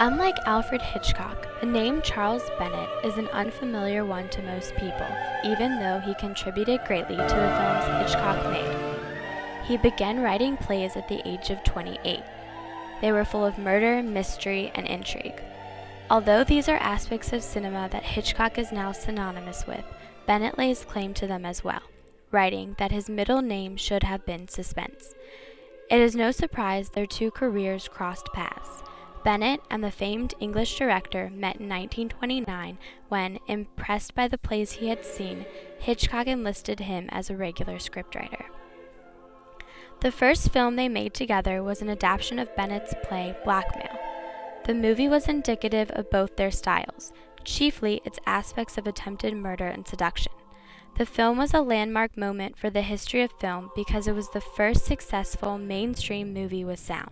Unlike Alfred Hitchcock, the name Charles Bennett is an unfamiliar one to most people, even though he contributed greatly to the films Hitchcock made. He began writing plays at the age of 28. They were full of murder, mystery, and intrigue. Although these are aspects of cinema that Hitchcock is now synonymous with, Bennett lays claim to them as well, writing that his middle name should have been Suspense. It is no surprise their two careers crossed paths. Bennett and the famed English director met in 1929 when, impressed by the plays he had seen, Hitchcock enlisted him as a regular scriptwriter. The first film they made together was an adaptation of Bennett's play Blackmail. The movie was indicative of both their styles, chiefly its aspects of attempted murder and seduction. The film was a landmark moment for the history of film because it was the first successful mainstream movie with sound.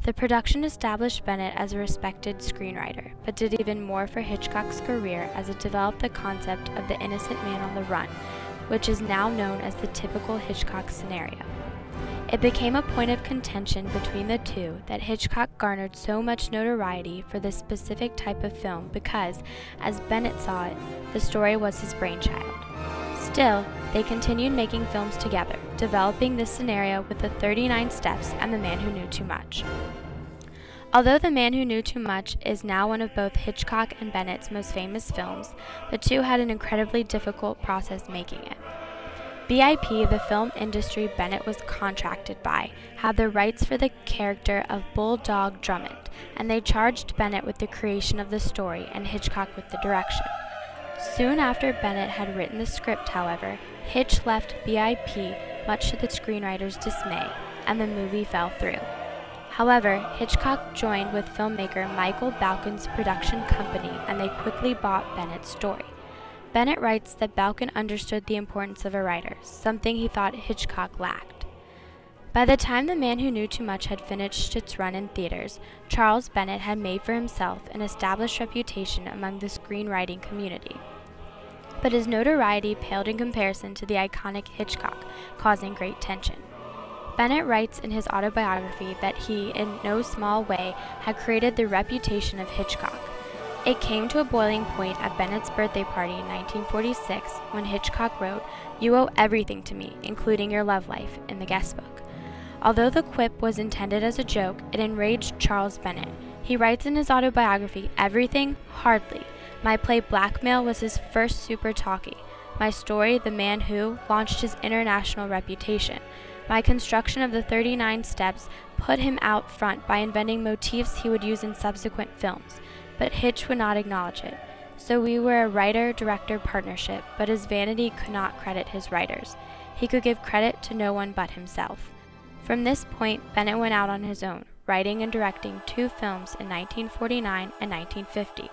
The production established Bennett as a respected screenwriter, but did even more for Hitchcock's career as it developed the concept of the innocent man on the run, which is now known as the typical Hitchcock scenario. It became a point of contention between the two that Hitchcock garnered so much notoriety for this specific type of film because, as Bennett saw it, the story was his brainchild. Still, they continued making films together, developing this scenario with the 39 Steps and The Man Who Knew Too Much. Although The Man Who Knew Too Much is now one of both Hitchcock and Bennett's most famous films, the two had an incredibly difficult process making it. BIP, the film industry Bennett was contracted by, had the rights for the character of Bulldog Drummond, and they charged Bennett with the creation of the story and Hitchcock with the direction. Soon after Bennett had written the script, however, Hitch left BIP, much to the screenwriter's dismay, and the movie fell through. However, Hitchcock joined with filmmaker Michael Balcon's production company, and they quickly bought Bennett's story. Bennett writes that Balcon understood the importance of a writer, something he thought Hitchcock lacked. By the time The Man Who Knew Too Much had finished its run in theaters, Charles Bennett had made for himself an established reputation among the screenwriting community. But his notoriety paled in comparison to the iconic Hitchcock, causing great tension. Bennett writes in his autobiography that he, in no small way, had created the reputation of Hitchcock. It came to a boiling point at Bennett's birthday party in 1946 when Hitchcock wrote, "You owe everything to me, including your love life," in the guest book. Although the quip was intended as a joke, it enraged Charles Bennett. He writes in his autobiography, "Everything? Hardly. My play Blackmail was his first super talkie. My story, The Man Who, launched his international reputation. My construction of the 39 Steps put him out front by inventing motifs he would use in subsequent films, but Hitch would not acknowledge it. So we were a writer-director partnership, but his vanity could not credit his writers. He could give credit to no one but himself." From this point, Bennett went out on his own, writing and directing 2 films in 1949 and 1950.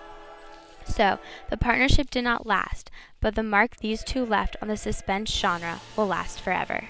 So, the partnership did not last, but the mark these two left on the suspense genre will last forever.